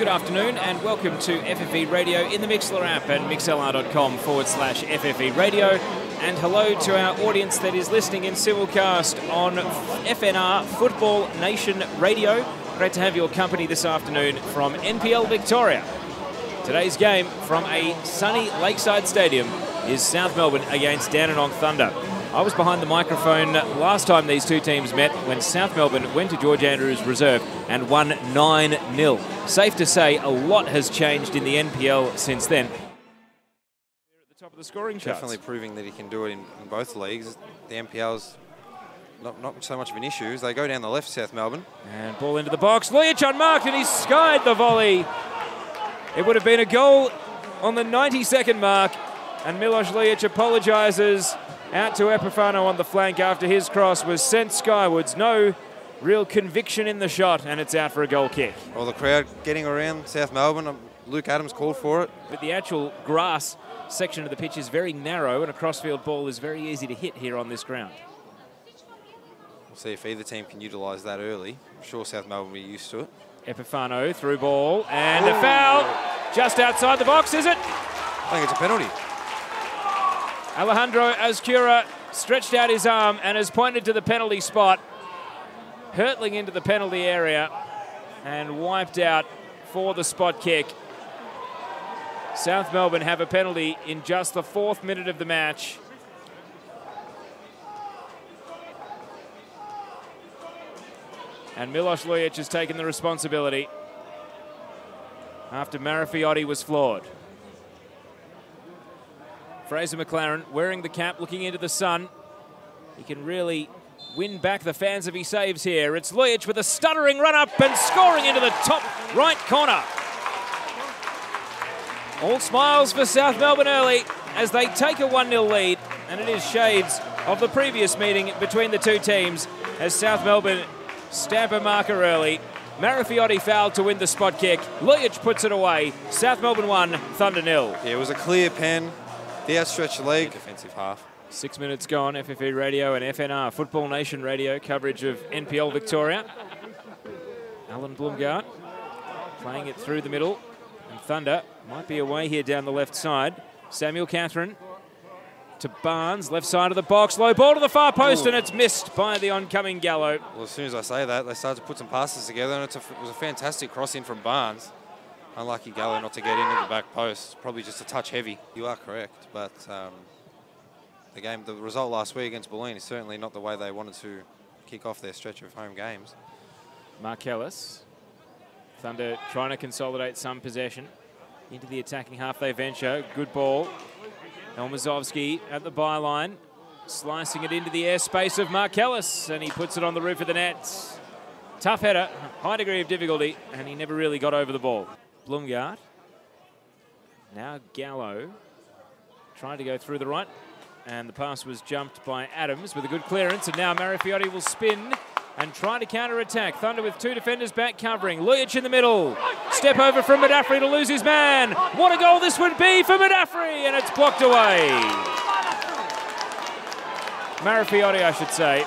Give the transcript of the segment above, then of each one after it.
Good afternoon and welcome to FFE Radio in the Mixlr app and mixlr.com/FFE Radio. And hello to our audience that is listening in simulcast on FNR Football Nation Radio. Great to have your company this afternoon from NPL Victoria. Today's game from a sunny Lakeside Stadium is South Melbourne against Dandenong Thunder. I was behind the microphone last time these two teams met when South Melbourne went to George Andrews Reserve and won 9-0. Safe to say a lot has changed in the NPL since then. We're at the top of the scoring charts. Definitely proving that he can do it in both leagues. The NPL's not so much of an issue as they go down the left, South Melbourne. And ball into the box. Lujic unmarked and he skied the volley. It would have been a goal on the 92nd mark. And Milos Lujic apologises out to Epifano on the flank after his cross was sent skywards. No real conviction in the shot, and it's out for a goal kick. Well, the crowd getting around South Melbourne. Luke Adams called for it. But the actual grass section of the pitch is very narrow, and a crossfield ball is very easy to hit here on this ground. We'll see if either team can utilise that early. I'm sure South Melbourne will be used to it. Epifano through ball, and a foul just outside the box, is it? I think it's a penalty. Alejandro Azcura stretched out his arm and has pointed to the penalty spot, hurtling into the penalty area and wiped out for the spot kick. South Melbourne have a penalty in just the 4th minute of the match. And Milos Lujic has taken the responsibility after Marifiotti was flawed. Fraser McLaren wearing the cap, looking into the sun. He can really win back the fans if he saves here. It's Lujic with a stuttering run-up and scoring into the top right corner. All smiles for South Melbourne early as they take a 1-0 lead, and it is shades of the previous meeting between the two teams as South Melbourne stamp a marker early. Marifiotti fouled to win the spot kick. Lujic puts it away. South Melbourne 1, Thunder 0. Yeah, it was a clear pen. The outstretched leg. Defensive half. 6 minutes gone. FFE Radio and FNR Football Nation Radio coverage of NPL Victoria. Alan Blumgart playing it through the middle. And Thunder might be away here down the left side. Samuel Catherine to Barnes, left side of the box. Low ball to the far post. Ooh. And it's missed by the oncoming Gallo. Well, as soon as I say that, they started to put some passes together, and it was a fantastic cross in from Barnes. Unlucky Gallo not to get into the back post. Probably just a touch heavy. You are correct, but the result last week against Bulleen is certainly not the way they wanted to kick off their stretch of home games. Mark Ellis. Thunder trying to consolidate some possession. Into the attacking half they venture. Good ball. Elmazovsky at the byline. Slicing it into the airspace of Mark Ellis, and he puts it on the roof of the net. Tough header, high degree of difficulty, and he never really got over the ball. Blumgart. Now Gallo trying to go through the right, and the pass was jumped by Adams with a good clearance, and now Marifiotti will spin and try to counter-attack. Thunder with two defenders back covering. Lujic in the middle. Step over from Madafri to lose his man. What a goal this would be for Madafri, and it's blocked away. Marifiotti, I should say.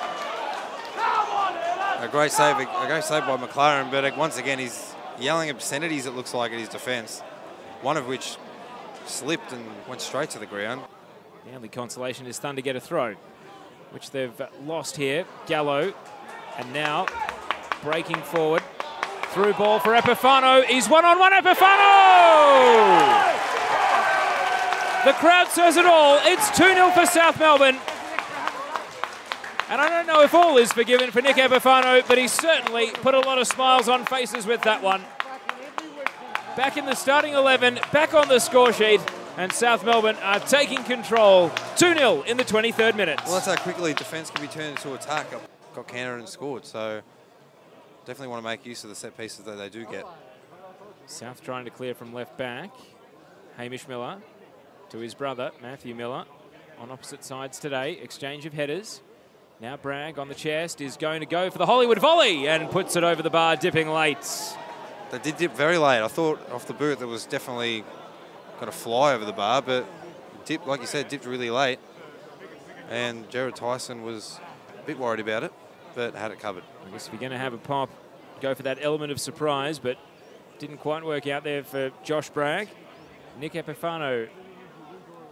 A great save by McLaren, but once again he's yelling obscenities, it looks like, at his defence, one of which slipped and went straight to the ground. The only consolation is Thunder get a throw, which they've lost here. Gallo, and now breaking forward. Through ball for Epifano. He's one-on-one Epifano! The crowd says it all. It's 2-0 for South Melbourne. And I don't know if all is forgiven for Nick Epifano, but he certainly put a lot of smiles on faces with that one. Back in the starting 11, back on the score sheet, and South Melbourne are taking control. 2-0 in the 23rd minute. Well, that's how quickly defence can be turned into attack. Got countered and scored, so definitely want to make use of the set pieces that they do get. South trying to clear from left back. Hamish Miller to his brother, Matthew Miller, on opposite sides today. Exchange of headers. Now Bragg on the chest is going to go for the Hollywood volley and puts it over the bar, dipping late. They did dip very late. I thought off the boot that was definitely going to fly over the bar, but dipped, like you said, dipped really late. And Jared Tyson was a bit worried about it, but had it covered. I guess if you're going to have a pop, go for that element of surprise, but Didn't quite work out there for Josh Bragg. Nick Epifano,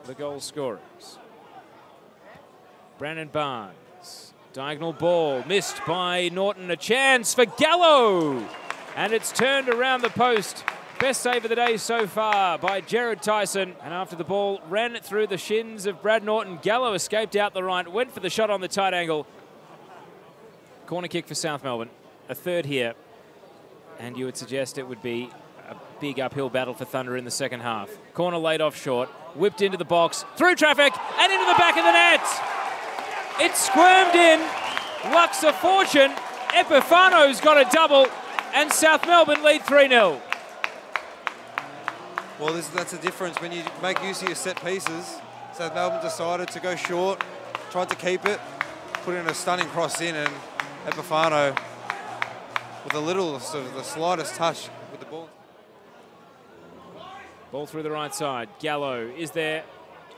the goal scorers. Brandon Barnes, diagonal ball, missed by Norton. A chance for Gallo, and it's turned around the post. Best save of the day so far by Jared Tyson. And after the ball ran it through the shins of Brad Norton, Gallo escaped out the right, went for the shot on the tight angle. Corner kick for South Melbourne. A third here. And you would suggest it would be a big uphill battle for Thunder in the second half. Corner laid off short, whipped into the box, through traffic, and into the back of the net. It squirmed in. Lucks a fortune. Epifano's got a double, and South Melbourne lead 3-0. Well, that's the difference. When you make use of your set pieces, South Melbourne decided to go short, tried to keep it, put in a stunning cross in, and Epifano with the slightest touch with the ball. Ball through the right side. Gallo, is there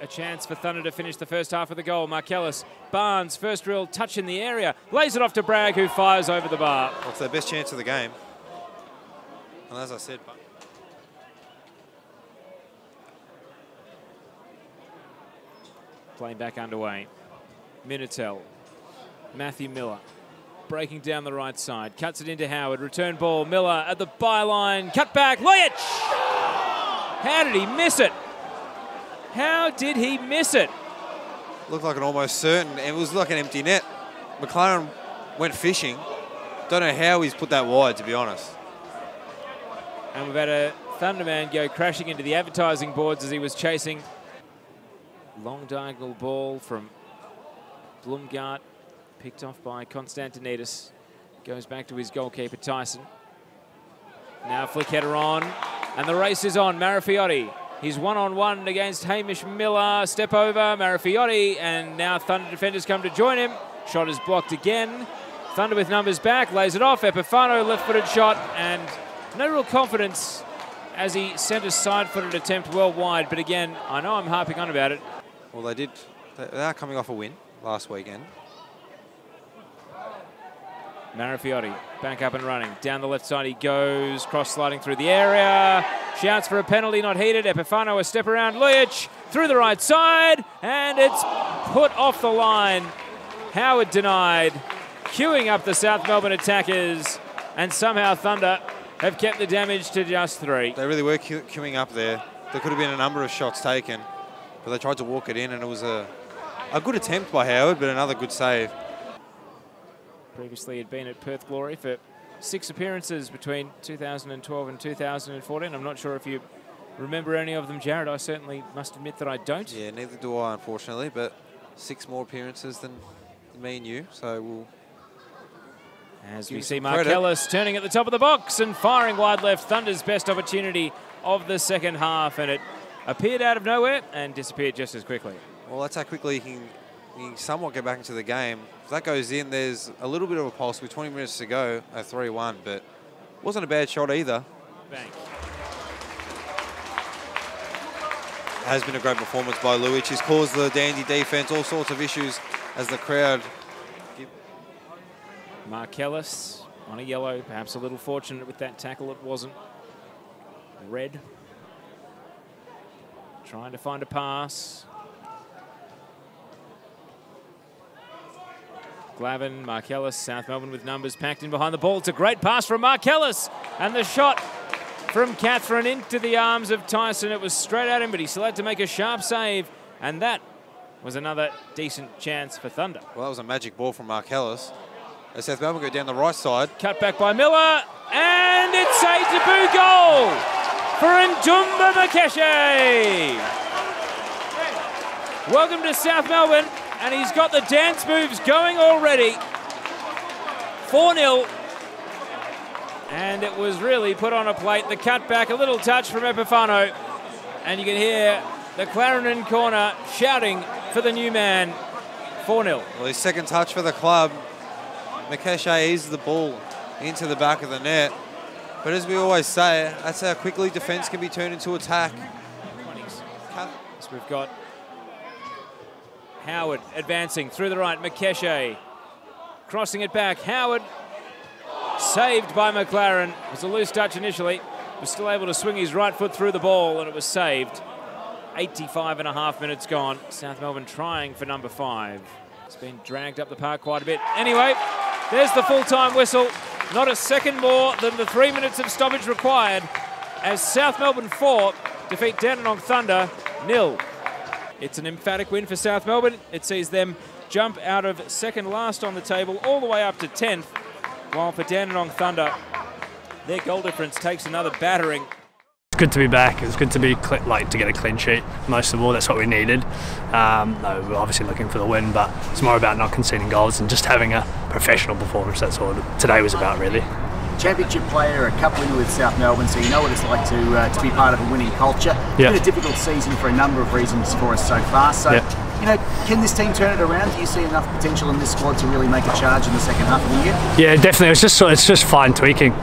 a chance for Thunder to finish the first half with a goal? Markellis, Barnes, first real touch in the area, lays it off to Bragg, who fires over the bar. Well, it's their best chance of the game. And as I said, playing back underway. Minitel, Matthew Miller, breaking down the right side, cuts it into Howard, return ball, Miller at the byline, cut back, Lojic! How did he miss it? How did he miss it? Looked like an almost certain, it was like an empty net. McLaren went fishing. Don't know how he's put that wide, to be honest. And we've had a Thunderman go crashing into the advertising boards as he was chasing. Long diagonal ball from Blumgart, picked off by Konstantinidis. Goes back to his goalkeeper, Tyson. Now flick header on, and the race is on. Marafiotti, he's one-on-one against Hamish Miller. Step over, Marafiotti, and now Thunder defenders come to join him. Shot is blocked again. Thunder with numbers back, lays it off. Epifano, left-footed shot, and no real confidence as he sent a side-footed attempt well wide. But again, I know I'm harping on about it. Well, they are coming off a win last weekend. Marafiotti back up and running. Down the left side he goes, cross-sliding through the area. Shouts for a penalty, not heeded. Epifano a step around. Lojic through the right side, and it's put off the line. Howard denied, queuing up the South Melbourne attackers, and somehow Thunder have kept the damage to just 3. They really were queuing up there. There could have been a number of shots taken, but they tried to walk it in, and it was a good attempt by Howard, but another good save. Previously had been at Perth Glory for 6 appearances between 2012 and 2014. I'm not sure if you remember any of them, Jared. I certainly must admit that I don't. Yeah, neither do I, unfortunately, but 6 more appearances than me and you, so we'll... As we see Markellis turning at the top of the box and firing wide left. Thunder's best opportunity of the second half, and it appeared out of nowhere and disappeared just as quickly. Well, that's how quickly you can somewhat get back into the game. If that goes in, there's a little bit of a pulse with 20 minutes to go at 3-1, but it wasn't a bad shot either. Bang. Has been a great performance by Luic. He's caused the Dandy defense all sorts of issues as the crowd... Markellis on a yellow, perhaps a little fortunate with that tackle. It wasn't red. Trying to find a pass. Glavin, Markellis, South Melbourne with numbers packed in behind the ball. It's a great pass from Markellis, and the shot from Catherine into the arms of Tyson. It was straight at him, but he still had to make a sharp save, and that was another decent chance for Thunder. Well, that was a magic ball from Markellis. As South Melbourne go down the right side. Cut back by Miller, and it's a debut goal for Ndumba Makeshe. Welcome to South Melbourne, and he's got the dance moves going already. 4-0, and it was really put on a plate. The cut back, a little touch from Epifano, and you can hear the Clarendon corner shouting for the new man. 4-0. Well, his second touch for the club. Makeshe eased the ball into the back of the net. But as we always say, that's how quickly defence can be turned into attack. So we've got Howard advancing through the right. Makeshe crossing it back. Howard Saved by McLaren. It was a loose touch initially. Was still able to swing his right foot through the ball, and it was saved. 85.5 minutes gone. South Melbourne trying for number 5. It's been dragged up the park quite a bit. Anyway, there's the full-time whistle. Not a second more than the 3 minutes of stoppage required as South Melbourne 4 defeat Dandenong Thunder 0. It's an emphatic win for South Melbourne. It sees them jump out of second last on the table all the way up to 10th, while for Dandenong Thunder, their goal difference takes another battering. It's good to be back. It's good to be to get a clean sheet. Most of all, that's what we needed. No, we're obviously looking for the win, but it's more about not conceding goals and just having a professional performance. That's all today was about, really. Championship player, a cup winner with South Melbourne, so you know what it's like to be part of a winning culture. It's been a difficult season for a number of reasons for us so far. So, you know, can this team turn it around? Do you see enough potential in this squad to really make a charge in the second half of the year? Yeah, definitely. It's just fine tweaking.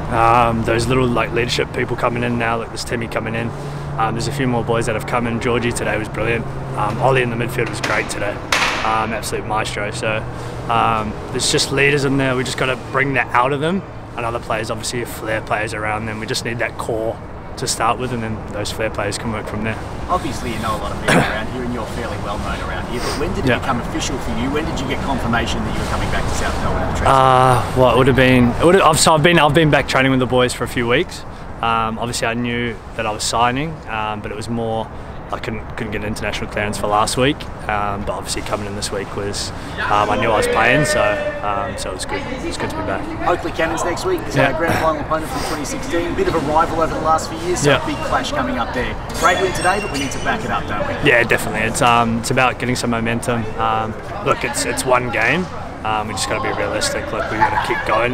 Those little leadership people coming in now, like this Timmy coming in. There's a few more boys that have come in. Georgie today was brilliant. Ollie in the midfield was great today. Absolute maestro. So there's just leaders in there. We just got to bring that out of them. And other players, obviously, flair players around them. We just need that core to start with, and then those flair players can work from there. Obviously, you know a lot of people around here, and you're fairly well known around here. But when did it become official for you? When did you get confirmation that you were coming back to South Melbourne? Well, it would have been. So I've been back training with the boys for a few weeks. Obviously, I knew that I was signing, but it was more. I couldn't get international clearance for last week, but obviously coming in this week was I knew I was playing, so it was good. It's good to be back. Oakley Cannons next week, grand final opponent from 2016. Bit of a rival over the last few years, so a big clash coming up there. Great win today, but we need to back it up, don't we? Yeah, definitely. It's about getting some momentum. Look, it's one game. We just got to be realistic. Look, we've got to keep going.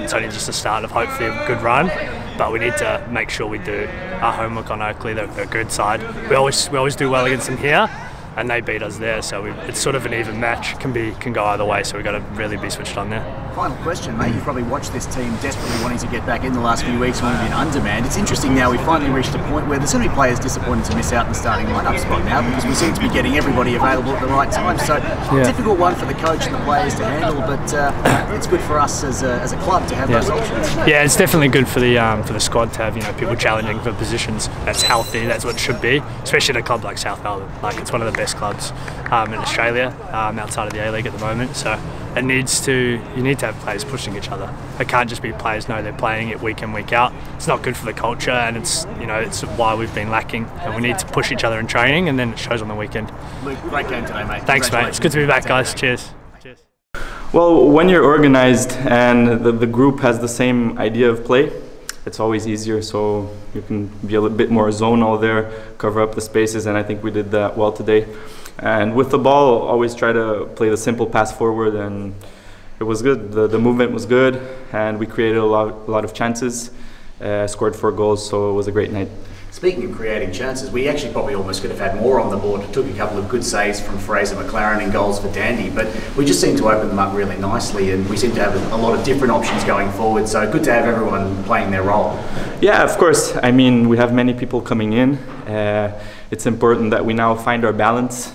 It's only just the start of hopefully a good run, but we need to make sure we do our homework on Oakley. They're a good side. We always do well against them here, and they beat us there. So it's sort of an even match. Can go either way. So we've got to really be switched on there. Final question, mate. You've probably watched this team desperately wanting to get back in the last few weeks when we've been undermanned. It's interesting now we've finally reached a point where there's going to be players disappointed to miss out in the starting lineup spot now because we seem to be getting everybody available at the right time. So difficult one for the coach and the players to handle, but it's good for us as a club to have those options. Yeah, it's definitely good for the squad to have people challenging for positions. That's healthy. That's what it should be, especially at a club like South Melbourne. Like it's one of the best clubs in Australia, outside of the A-League at the moment. So you need to have players pushing each other. It can't just be players know they're playing it week in, week out. It's not good for the culture, and it's why we've been lacking. And we need to push each other in training, and then it shows on the weekend. Luke, great game today, mate. Thanks, mate. It's good to be back, guys. Cheers. Cheers. Well, when you're organized and the group has the same idea of play, it's always easier, so you can be a little bit more zonal there, cover up the spaces, and I think we did that well today. And with the ball, always try to play the simple pass forward, and it was good. The movement was good, and we created a lot of chances, scored 4 goals, so it was a great night. Speaking of creating chances, we actually probably almost could have had more on the board. It took a couple of good saves from Fraser McLaren and goals for Dandy, but we just seemed to open them up really nicely, and we seem to have a lot of different options going forward, so good to have everyone playing their role. Yeah, of course. I mean, we have many people coming in. It's important that we now find our balance.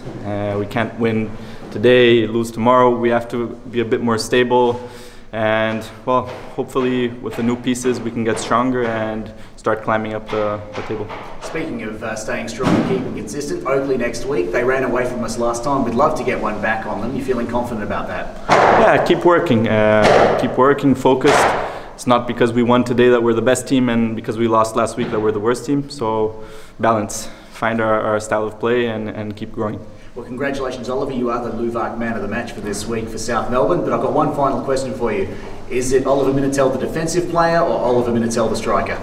We can't win today, lose tomorrow. We have to be a bit more stable, and well, hopefully with the new pieces we can get stronger and start climbing up the table. Speaking of staying strong and keeping consistent, Oakley next week. They ran away from us last time. We'd love to get one back on them. You feeling confident about that? Yeah, keep working, focused. It's not because we won today that we're the best team, and because we lost last week that we're the worst team. So balance, find our style of play and keep growing. Well, congratulations, Oliver. You are the LUVAC man of the match for this week for South Melbourne. But I've got one final question for you. Is it Oliver Minatel, the defensive player, or Oliver Minatel, the striker?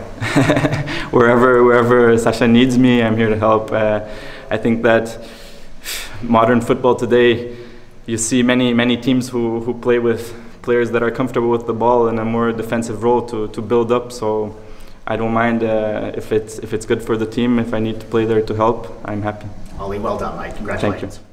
wherever Sasha needs me, I'm here to help. I think that modern football today, you see many teams who play with players that are comfortable with the ball in a more defensive role to build up. So I don't mind if it's good for the team. If I need to play there to help, I'm happy. Ollie, well done, mate. Congratulations. Thank you.